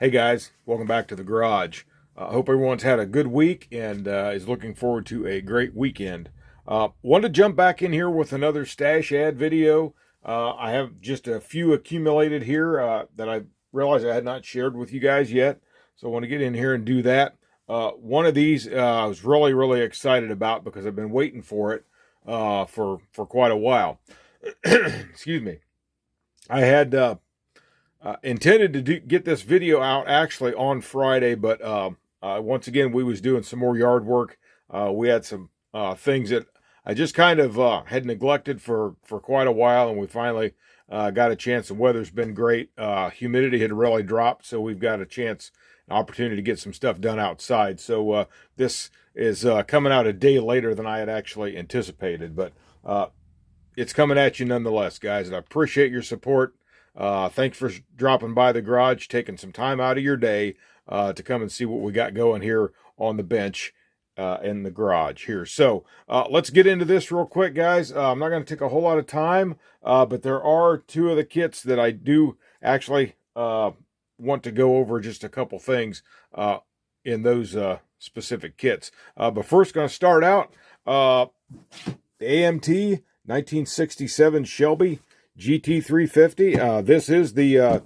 Hey guys, welcome back to the garage. Hope everyone's had a good week and is looking forward to a great weekend. Want to jump back in here with another stash ad video. I have just a few accumulated here that I realized I had not shared with you guys yet. So I want to get in here and do that. One of these I was really excited about because I've been waiting for it for quite a while. Excuse me. I had intended to get this video out actually on Friday, but once again, we was doing some more yard work. We had some things that I just kind of had neglected for quite a while, and we finally got a chance. The weather's been great. Humidity had really dropped, so we've got a chance, an opportunity to get some stuff done outside. So this is coming out a day later than I had actually anticipated, but it's coming at you nonetheless, guys, and I appreciate your support. Thanks for dropping by the garage, taking some time out of your day to come and see what we got going here on the bench in the garage here. So let's get into this real quick, guys. I'm not going to take a whole lot of time, but there are two of the kits that I do actually want to go over just a couple things in those specific kits. But first, going to start out the AMT 1967 Shelby GT350. This is the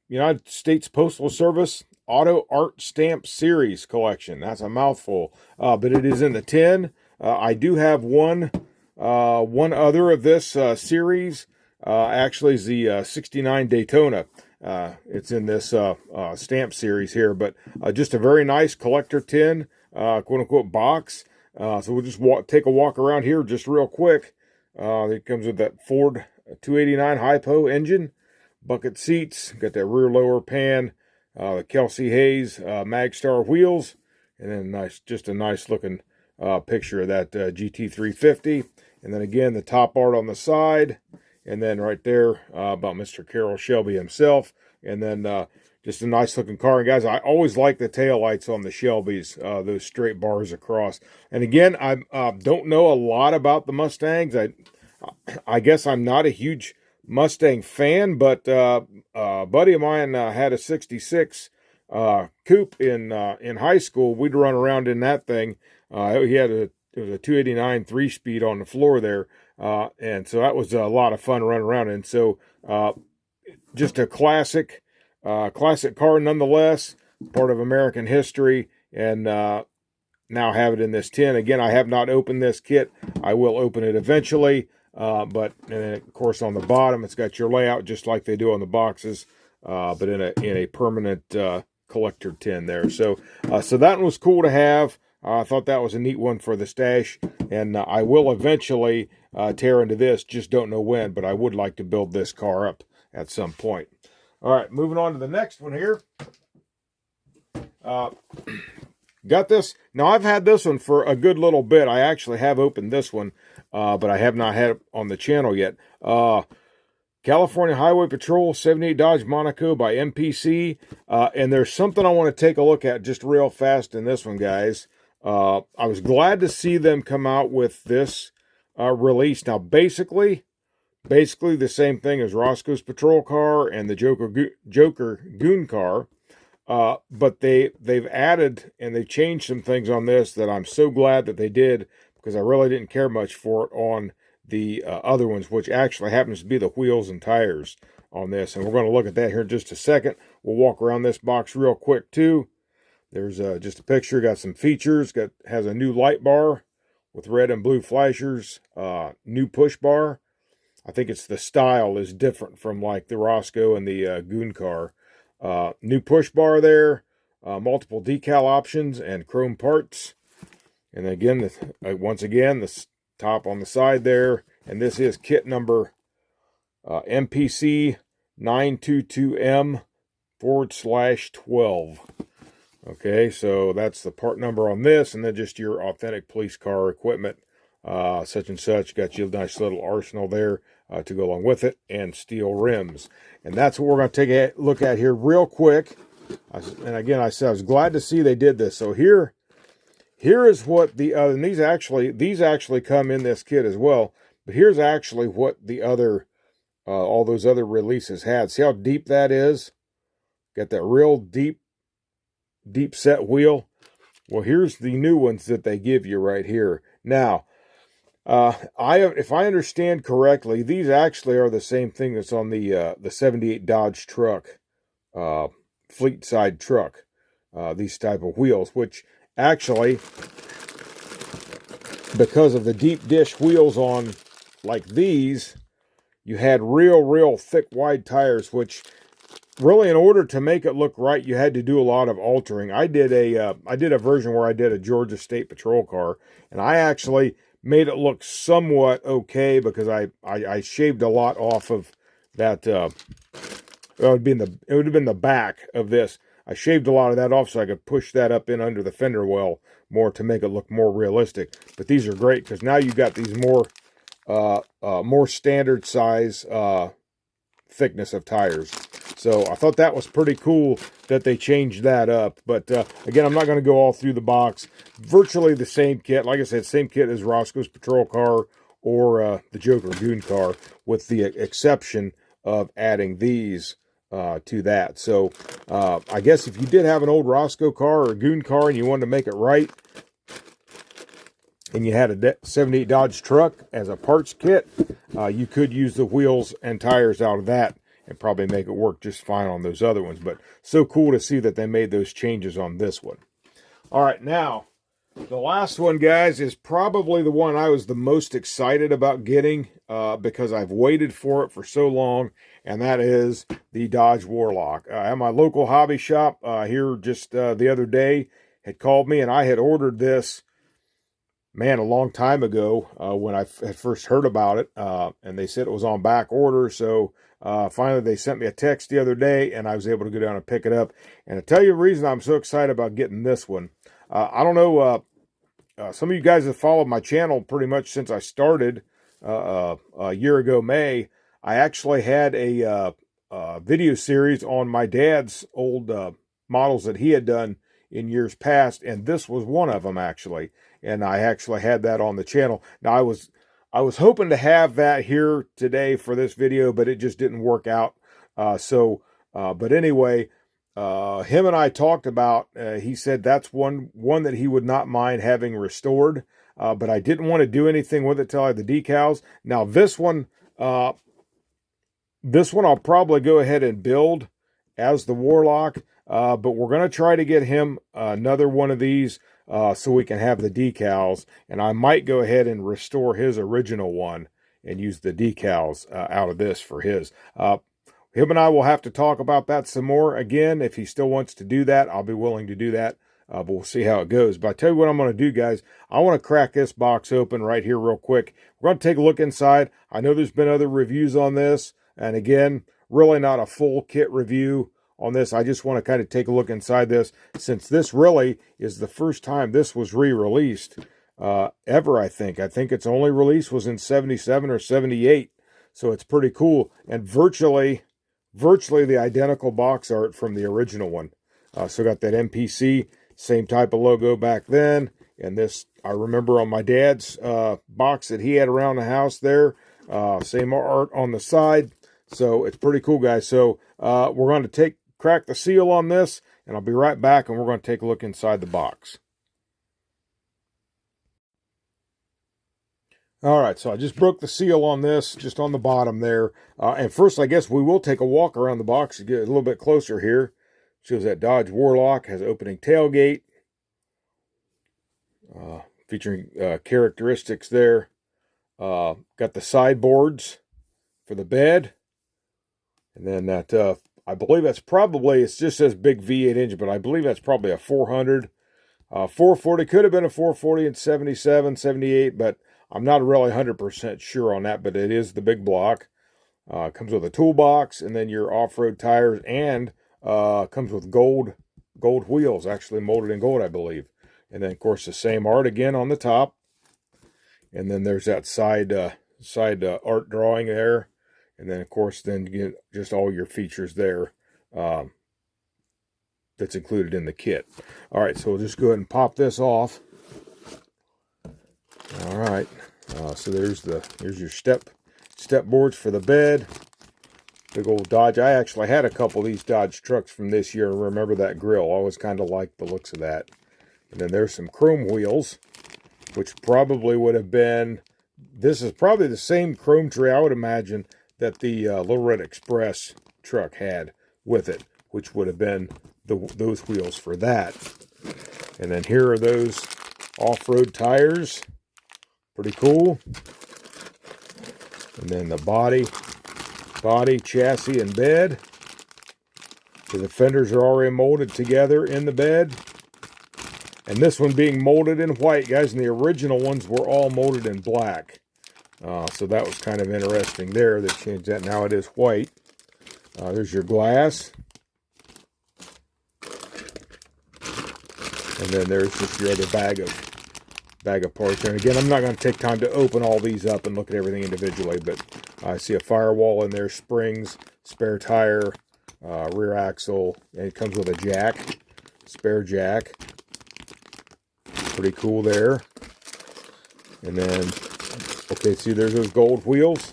United States Postal Service Auto Art Stamp Series collection. That's a mouthful, but it is in the tin. I do have one other of this series. Actually, is the 69 Daytona. It's in this stamp series here, but just a very nice collector tin, quote-unquote box. So we'll just take a walk around here just real quick. It comes with that Ford 289 Hypo engine, bucket seats, got that rear lower pan, the Kelsey Hayes Magstar wheels, and then just a nice looking picture of that GT350. And then again, the top art on the side, and then right there about Mr. Carroll Shelby himself, and then just a nice looking car. And guys, I always like the taillights on the Shelbys, those straight bars across. And again, I don't know a lot about the Mustangs. I guess I'm not a huge Mustang fan, but a buddy of mine had a 66 coupe in high school. We'd run around in that thing. He had it was a 289 3-speed on the floor there, and so that was a lot of fun running around. And so just a classic car nonetheless, part of American history, and now have it in this tin. Again, I have not opened this kit. I will open it eventually. But and of course on the bottom it's got your layout just like they do on the boxes, but in a permanent collector tin there. So so that one was cool to have. I thought that was a neat one for the stash, and I will eventually tear into this. Just don't know when, but I would like to build this car up at some point. All right, moving on to the next one here. Got this. Now, I've had this one for a good little bit. I actually have opened this one, but I have not had it on the channel yet. California Highway Patrol 78 Dodge Monaco by MPC. And there's something I want to take a look at just real fast in this one, guys. I was glad to see them come out with this release. Now, basically the same thing as Roscoe's patrol car and the Joker Goon car. But they've added and they've changed some things on this that I'm so glad that they did, because I really didn't care much for it on the other ones, which actually happens to be the wheels and tires on this. And we're going to look at that here in just a second. We'll walk around this box real quick too. There's just a picture, got some features, has a new light bar with red and blue flashers, new push bar. I think it's the style is different from like the Roscoe and the Goon car. New push bar there, multiple decal options and chrome parts. And again, once again, the top on the side there. And this is kit number MPC 922M/12. Okay, so that's the part number on this, and then just your authentic police car equipment, such and such. Got you a nice little arsenal there to go along with it, and steel rims. And that's what we're going to take a look at here real quick. And again, I said I was glad to see they did this. So here is what the other, and these actually come in this kit as well. But here's actually what the other, all those other releases had. See how deep that is? Got that real deep set wheel. Well, here's the new ones that they give you right here. Now, if I understand correctly, these actually are the same thing that's on the 78 Dodge truck, fleet side truck. These type of wheels, which actually, because of the deep dish wheels on like these, you had real thick wide tires, which really, in order to make it look right, you had to do a lot of altering. I did a version where I did a Georgia State Patrol car, and I actually made it look somewhat okay because I shaved a lot off of that. It would have been the back of this. I shaved a lot of that off so I could push that up in under the fender well more to make it look more realistic. But these are great because now you got these more standard size thickness of tires. So I thought that was pretty cool that they changed that up. But again, I'm not going to go all through the box. Virtually the same kit. Like I said, same kit as Roscoe's patrol car or the Joker Goon car, with the exception of adding these to that. So I guess if you did have an old Roscoe car or a Goon car and you wanted to make it right, and you had a 78 Dodge truck as a parts kit, you could use the wheels and tires out of that and probably make it work just fine on those other ones. But so cool to see that they made those changes on this one. All right, now, the last one, guys, is probably the one I was the most excited about getting because I've waited for it for so long, and that is the Dodge Warlock. At my local hobby shop here just the other day had called me, and I had ordered this, man, a long time ago when I had first heard about it, and they said it was on back order. So finally they sent me a text the other day, and I was able to go down and pick it up. And to tell you the reason I'm so excited about getting this one, I don't know, some of you guys have followed my channel pretty much since I started a year ago May. I actually had a video series on my dad's old models that he had done in years past, and this was one of them actually. And I actually had that on the channel. Now I was hoping to have that here today for this video, but it just didn't work out. But anyway, him and I talked about, he said that's one that he would not mind having restored, but I didn't want to do anything with it till I had the decals. Now this one I'll probably go ahead and build as the Warlock, but we're going to try to get him another one of these so we can have the decals, and I might go ahead and restore his original one and use the decals out of this for his. Him and I will have to talk about that some more. Again, if he still wants to do that, I'll be willing to do that, but we'll see how it goes. But I tell you what I'm going to do, guys. I want to crack this box open right here real quick. We're going to take a look inside. I know there's been other reviews on this, and again, really not a full kit review on this. I just want to kind of take a look inside this, since this really is the first time this was re-released ever, I think. I think its only release was in 77 or 78, so it's pretty cool, and virtually the identical box art from the original one. So got that MPC, same type of logo back then, and this I remember on my dad's box that he had around the house there, same art on the side. So it's pretty cool, guys. So we're going to crack the seal on this, and I'll be right back, and we're going to take a look inside the box. All right, so I just broke the seal on this, just on the bottom there. And first, I guess we will take a walk around the box to get a little bit closer here. Shows that Dodge Warlock has opening tailgate, featuring characteristics there. Got the sideboards for the bed, and then that I believe that's probably, it just says big V8 engine, but I believe that's probably a 400. 440, could have been a 440 in 77, 78, but I'm not really 100% sure on that, but it is the big block. Comes with a toolbox, and then your off-road tires, and comes with gold wheels, actually molded in gold, I believe. And then, of course, the same art again on the top. And then there's that side art drawing there. And then, of course, then you get just all your features there that's included in the kit. All right, so we'll just go ahead and pop this off. All right, so there's your step boards for the bed. big old Dodge. I actually had a couple of these Dodge trucks from this year. Remember that grill. I always kind of liked the looks of that. And then there's some chrome wheels, which probably would have been, this is probably the same chrome tray, I would imagine, that the Little Red Express truck had with it, which would have been those wheels for that. And then here are those off-road tires. Pretty cool. And then the body, chassis, and bed. So the fenders are already molded together in the bed. And this one being molded in white, guys, and the original ones were all molded in black. So that was kind of interesting there. They changed that. Now it is white. There's your glass. And then there's just your other bag of parts. And again, I'm not going to take time to open all these up and look at everything individually, but I see a firewall in there, springs, spare tire, rear axle, and it comes with a jack, spare jack. Pretty cool there. And then, okay, see, there's those gold wheels.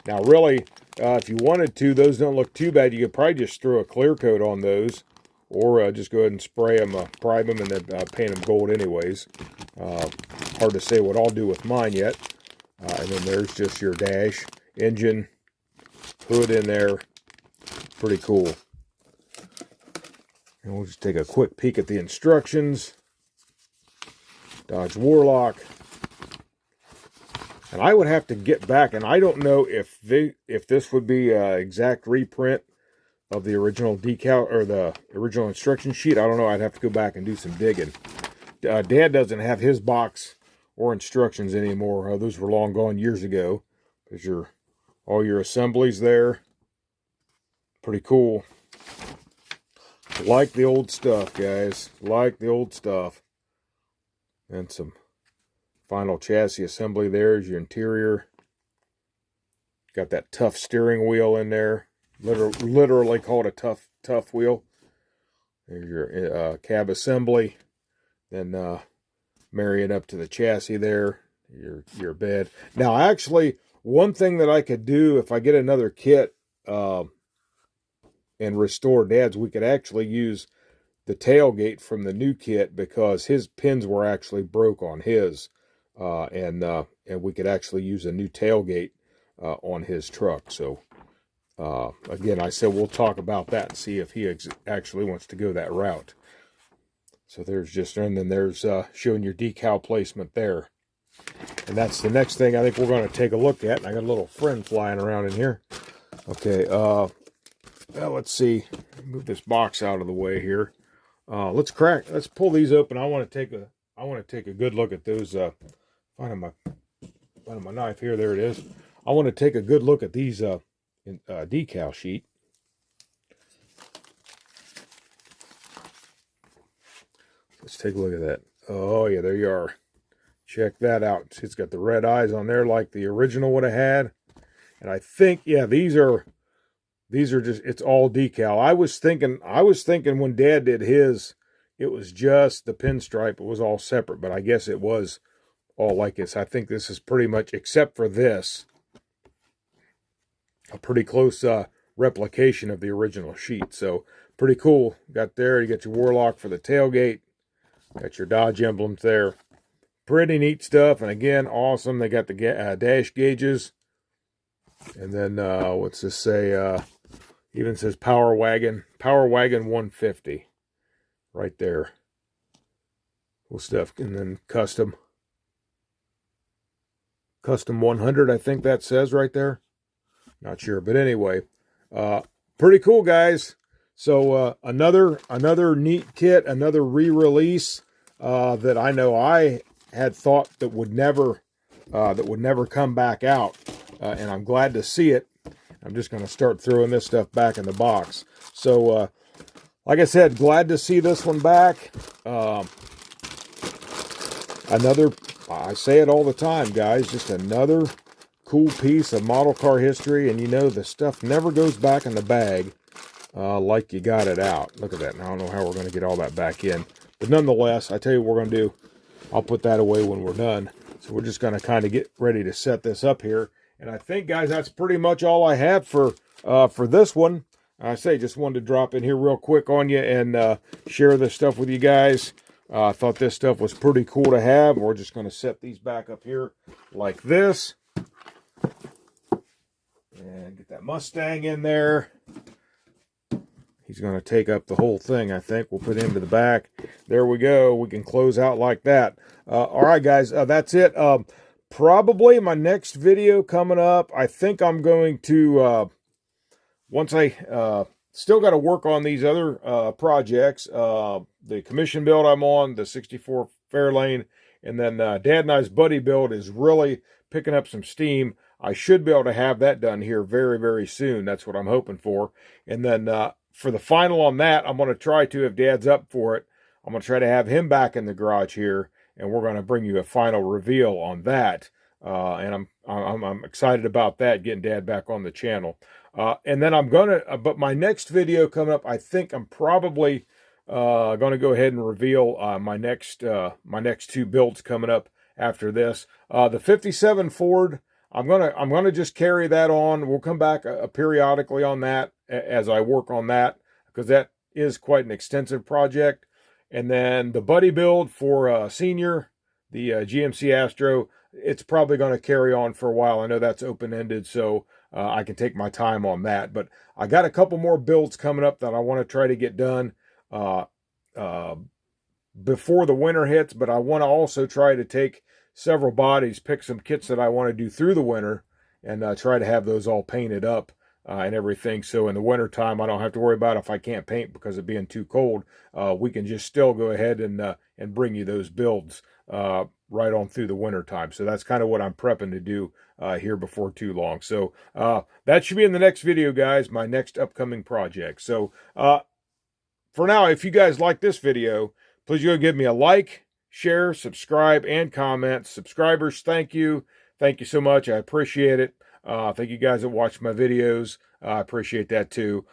Now, really, if you wanted to, those don't look too bad. You could probably just throw a clear coat on those, or just go ahead and spray them, prime them, and then paint them gold anyways. Hard to say what I'll do with mine yet. And then there's just your dash, engine, hood in there. Pretty cool. And we'll just take a quick peek at the instructions. Dodge Warlock. And I would have to get back, and I don't know if this would be an exact reprint of the original decal or the original instruction sheet. I don't know. I'd have to go back and do some digging. Dad doesn't have his box or instructions anymore. Those were long gone years ago. There's all your assemblies there. Pretty cool. Like the old stuff, guys. Like the old stuff. And some final chassis assembly. There's your interior. Got that tough steering wheel in there. Literally called a tough wheel. There's your cab assembly. Then marry it up to the chassis there. Your bed. Now, actually, one thing that I could do if I get another kit and restore Dad's, we could actually use the tailgate from the new kit, because his pins were actually broke on his, and we could actually use a new tailgate on his truck. So again, I said we'll talk about that and see if he actually wants to go that route. So there's just, and then there's showing your decal placement there. And that's the next thing I think we're going to take a look at. And I got a little friend flying around in here. Okay, well, let's see. Move this box out of the way here. Let's pull these open. I want to take a good look at those. Finding my knife here. There it is. I want to take a good look at these decal sheet. Let's take a look at that. Oh yeah, there you are. Check that out. It's got the red eyes on there like the original would have had. And I think, yeah, these are just, it's all decal. I was thinking when Dad did his, it was just the pinstripe. It was all separate, but I guess it was all like this. I think this is pretty much, except for this, a pretty close replication of the original sheet. So pretty cool. Got there, you got your Warlock for the tailgate. Got your Dodge emblems there. Pretty neat stuff. And again, awesome. They got the dash gauges. And then, what's this say? Even says Power Wagon 150. Right there. Cool stuff. And then custom 100, I think that says right there. Not sure. But anyway, pretty cool, guys. So another neat kit, another re-release that I know I had thought that would never come back out, and I'm glad to see it. I'm just going to start throwing this stuff back in the box. So like I said, glad to see this one back. I say it all the time, guys, just another cool piece of model car history. And you know, the stuff never goes back in the bag like you got it out. Look at that. Now I don't know how we're going to get all that back in. But nonetheless, I tell you what we're going to do. I'll put that away when we're done. So we're just going to kind of get ready to set this up here. And I think, guys, that's pretty much all I have for for this one, I just wanted to drop in here real quick on you and share this stuff with you guys. I thought this stuff was pretty cool to have. We're just going to set these back up here like this. And get that Mustang in there. He's going to take up the whole thing, I think. We'll put him to the back. There we go. We can close out like that. All right, guys, that's it. Probably my next video coming up, I think I'm going to, once I still got to work on these other projects, the commission build I'm on, the 64 Fairlane, and then Dad and I's buddy build is really picking up some steam. I should be able to have that done here very, very soon. That's what I'm hoping for. And then for the final on that, I'm going to try to, if Dad's up for it, I'm going to try to have him back in the garage here, and we're going to bring you a final reveal on that. And I'm excited about that, getting Dad back on the channel. And then I'm gonna, but my next video coming up, I think I'm probably gonna go ahead and reveal my next two builds coming up after this. The 57 Ford, I'm gonna just carry that on. We'll come back periodically on that as I work on that, because that is quite an extensive project. And then the buddy build for Senior, the GMC Astro, it's probably going to carry on for a while. I know that's open-ended, so I can take my time on that. But I got a couple more builds coming up that I want to try to get done before the winter hits, but I want to also try to take several bodies, pick some kits that I want to do through the winter, and try to have those all painted up and everything. So in the winter time, I don't have to worry about if I can't paint because of being too cold. We can just still go ahead and bring you those builds right on through the winter time. So that's kind of what I'm prepping to do here before too long. So that should be in the next video, guys, my next upcoming project. So for now, if you guys like this video, please go give me a like, share, subscribe, and comment. Subscribers, thank you. Thank you so much. I appreciate it. Thank you guys that watch my videos. I appreciate that too.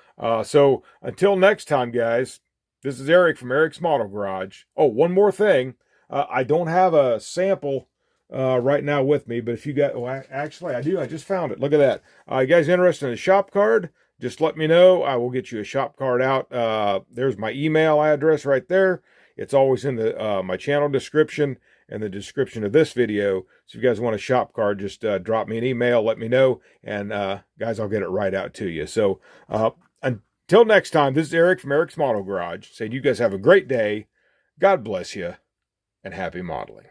So until next time, guys, this is Eric from Eric's Model Garage. Oh, one more thing. I don't have a sample right now with me, but if you got, well, actually I do. I just found it. Look at that. You guys interested in a shop card? Just let me know. I will get you a shop card out. There's my email address right there. It's always in the my channel description and the description of this video. So if you guys want a shop card, just drop me an email, let me know, and guys, I'll get it right out to you. So until next time, this is Eric from Eric's Model Garage saying you guys have a great day. God bless you, and happy modeling.